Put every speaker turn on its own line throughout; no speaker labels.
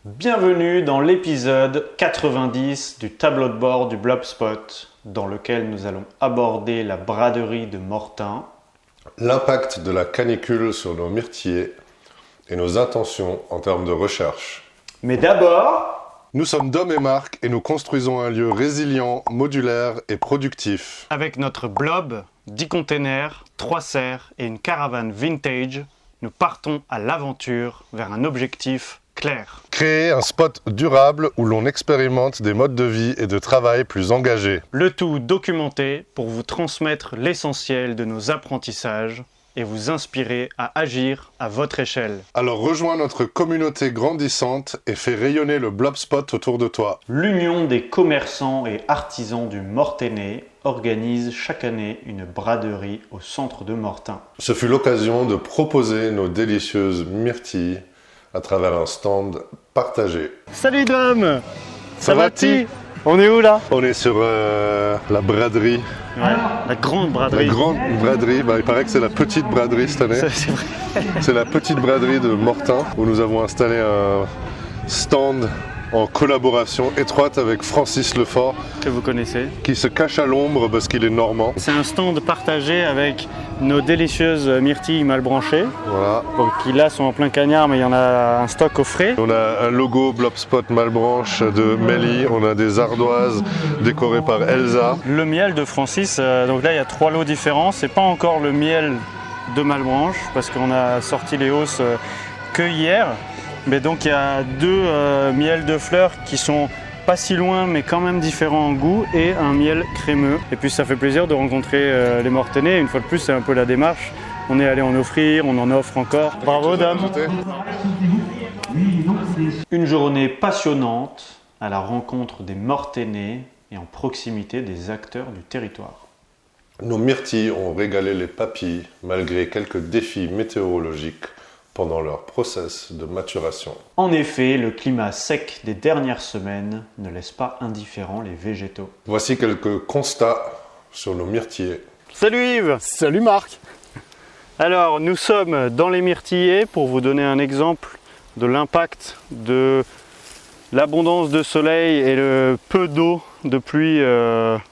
Bienvenue dans l'épisode 90 du tableau de bord du Blobspot, dans lequel nous allons aborder la braderie de Mortain,
l'impact de la canicule sur nos myrtillers et nos intentions en termes de recherche.
Mais d'abord,
nous sommes Dom et Marc et nous construisons un lieu résilient, modulaire et productif.
Avec notre blob, 10 containers, 3 serres et une caravane vintage, nous partons à l'aventure vers un objectif clair.
Créer un spot durable où l'on expérimente des modes de vie et de travail plus engagés.
Le tout documenté pour vous transmettre l'essentiel de nos apprentissages et vous inspirer à agir à votre échelle.
Alors rejoins notre communauté grandissante et fais rayonner le Blobspot autour de toi.
L'Union des commerçants et artisans du Mortainais organise chaque année une braderie au centre de Mortain.
Ce fut l'occasion de proposer nos délicieuses myrtilles à travers un stand partagé.
Salut Dom!
Ça va-t-il?
On est où là?
On est sur la braderie.
Ouais, la grande braderie.
La grande braderie, il paraît que c'est la petite braderie cette année.
C'est vrai.
C'est la petite braderie de Mortain où nous avons installé un stand en collaboration étroite avec Francis Lefort,
Que vous connaissez.
qui se cache à l'ombre parce qu'il est normand.
C'est un stand partagé avec nos délicieuses myrtilles mal branchées.
Voilà.
Donc, qui là sont en plein cagnard, mais il y en a un stock au frais.
On a un logo Blobspot Malbranche de Mélie, on a des ardoises décorées par Elsa.
Le miel de Francis, donc là il y a 3 lots différents. C'est pas encore le miel de Malbranche parce qu'on a sorti les hausses que hier. Mais donc il y a 2 miels de fleurs qui sont pas si loin mais quand même différents en goût et un miel crémeux. Et puis ça fait plaisir de rencontrer les Mortainais. Une fois de plus c'est un peu la démarche. On est allé en offrir, on en offre encore. Bravo dame. Une journée passionnante à la rencontre des Mortainais et en proximité des acteurs du territoire.
Nos myrtilles ont régalé les papilles malgré quelques défis météorologiques pendant leur process de maturation.
En effet, le climat sec des dernières semaines ne laisse pas indifférents les végétaux.
Voici quelques constats sur nos myrtillers.
Salut Yves!
Salut Marc!
Alors, nous sommes dans les myrtillers pour vous donner un exemple de l'impact de l'abondance de soleil et le peu d'eau de pluie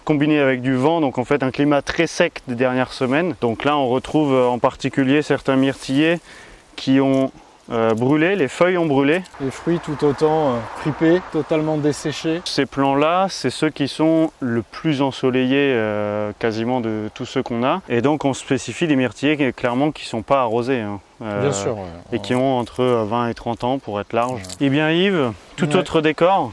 combiné avec du vent. Donc en fait un climat très sec des dernières semaines. Donc là on retrouve en particulier certains myrtillers qui ont brûlé, les feuilles ont brûlé.
Les fruits tout autant fripés, totalement desséchés.
Ces plants-là, c'est ceux qui sont le plus ensoleillés quasiment de tous ceux qu'on a. Et donc on spécifie des myrtillers clairement qui ne sont pas arrosés. Hein,
Bien sûr. Ouais.
Et qui ont entre 20 et 30 ans pour être large. Et bien Yves, tout autre décor.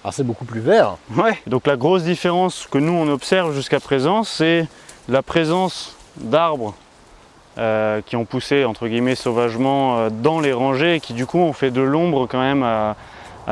Alors c'est beaucoup plus vert.
Ouais, donc la grosse différence que nous on observe jusqu'à présent, c'est la présence d'arbres qui ont poussé entre guillemets sauvagement dans les rangées et qui du coup ont fait de l'ombre quand même à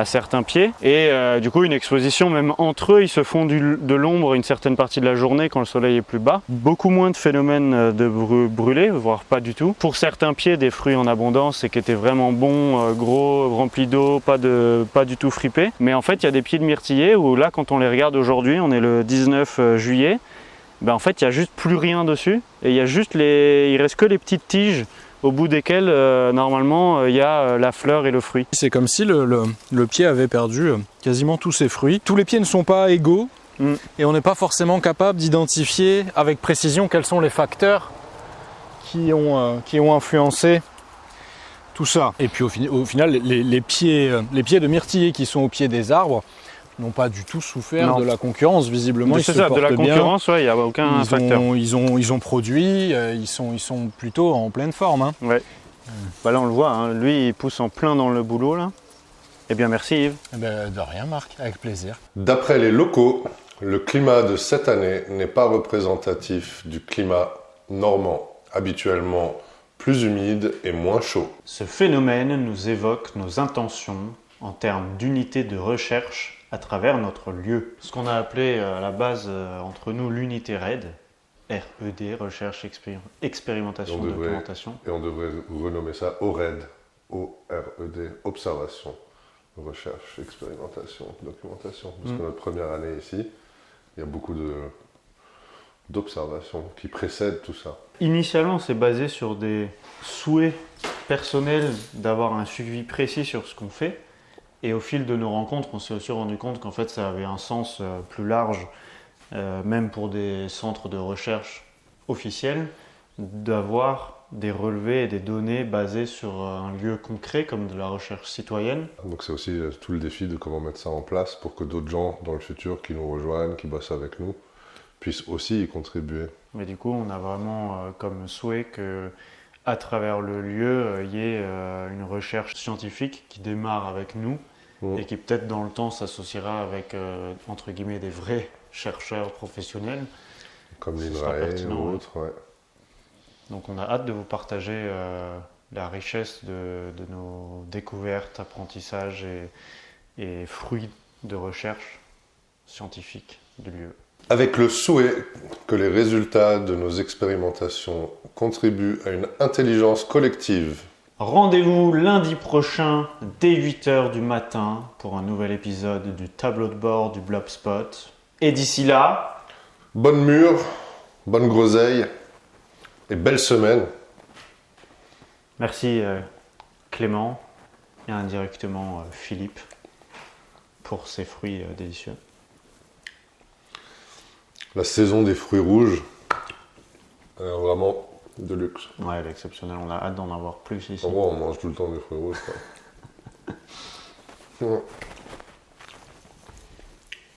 certains pieds et du coup une exposition même entre eux, ils se font de l'ombre une certaine partie de la journée quand le soleil est plus bas. Beaucoup moins de phénomènes de brûlés, voire pas du tout. Pour certains pieds, des fruits en abondance et qui étaient vraiment bons, gros, remplis d'eau, pas du tout fripés. Mais en fait il y a des pieds de myrtillers où là quand on les regarde aujourd'hui, on est le 19 juillet, ben en fait il n'y a juste plus rien dessus et il reste que les petites tiges au bout desquelles normalement il y a la fleur et le fruit.
C'est comme si le pied avait perdu quasiment tous ses fruits. Tous les pieds ne sont pas égaux et on n'est pas forcément capable d'identifier avec précision quels sont les facteurs qui ont influencé tout ça. Et puis au final les pieds de myrtillers qui sont au pied des arbres n'ont pas du tout souffert de la concurrence, visiblement.
C'est ça, de la concurrence, il n'y a aucun facteur.
Ils ont produit, ils sont plutôt en pleine forme. Hein.
Ouais. Bah là on le voit, hein. Lui il pousse en plein dans le boulot là. Eh bien merci Yves.
Eh ben, de rien Marc, avec plaisir.
D'après les locaux, le climat de cette année n'est pas représentatif du climat normand, habituellement plus humide et moins chaud.
Ce phénomène nous évoque nos intentions en termes d'unité de recherche à travers notre lieu. Ce qu'on a appelé à la base entre nous l'unité RED, R-E-D, recherche, expérimentation, documentation.
Et on devrait renommer ça ORED, O-R-E-D, observation, recherche, expérimentation, documentation. Parce que notre première année ici, il y a beaucoup d'observations qui précèdent tout ça.
Initialement, c'est basé sur des souhaits personnels d'avoir un suivi précis sur ce qu'on fait. Et au fil de nos rencontres, on s'est aussi rendu compte qu'en fait ça avait un sens plus large, même pour des centres de recherche officiels, d'avoir des relevés et des données basées sur un lieu concret comme de la recherche citoyenne.
Donc c'est aussi tout le défi de comment mettre ça en place pour que d'autres gens dans le futur qui nous rejoignent, qui bossent avec nous, puissent aussi y contribuer.
Mais du coup, on a vraiment comme souhait que, à travers le lieu, il y ait une recherche scientifique qui démarre avec nous et qui peut-être dans le temps s'associera avec entre guillemets des vrais chercheurs professionnels.
Comme
Ce sera
l'INRAE
pertinent,
ou
ouais.
autre, ouais.
Donc on a hâte de vous partager la richesse de nos découvertes, apprentissages et fruits de recherche scientifique du lieu.
Avec le souhait que les résultats de nos expérimentations contribuent à une intelligence collective.
Rendez-vous lundi prochain dès 8h du matin pour un nouvel épisode du tableau de bord du Blobspot. Et d'ici là,
Bonne mûre, bonne groseille et belle semaine.
merci Clément et indirectement Philippe pour ces fruits délicieux.
La saison des fruits rouges, vraiment de luxe.
Ouais, elle est exceptionnelle, on a hâte d'en avoir plus ici.
En gros, on mange tout le temps des fruits rouges, quoi. Ouais.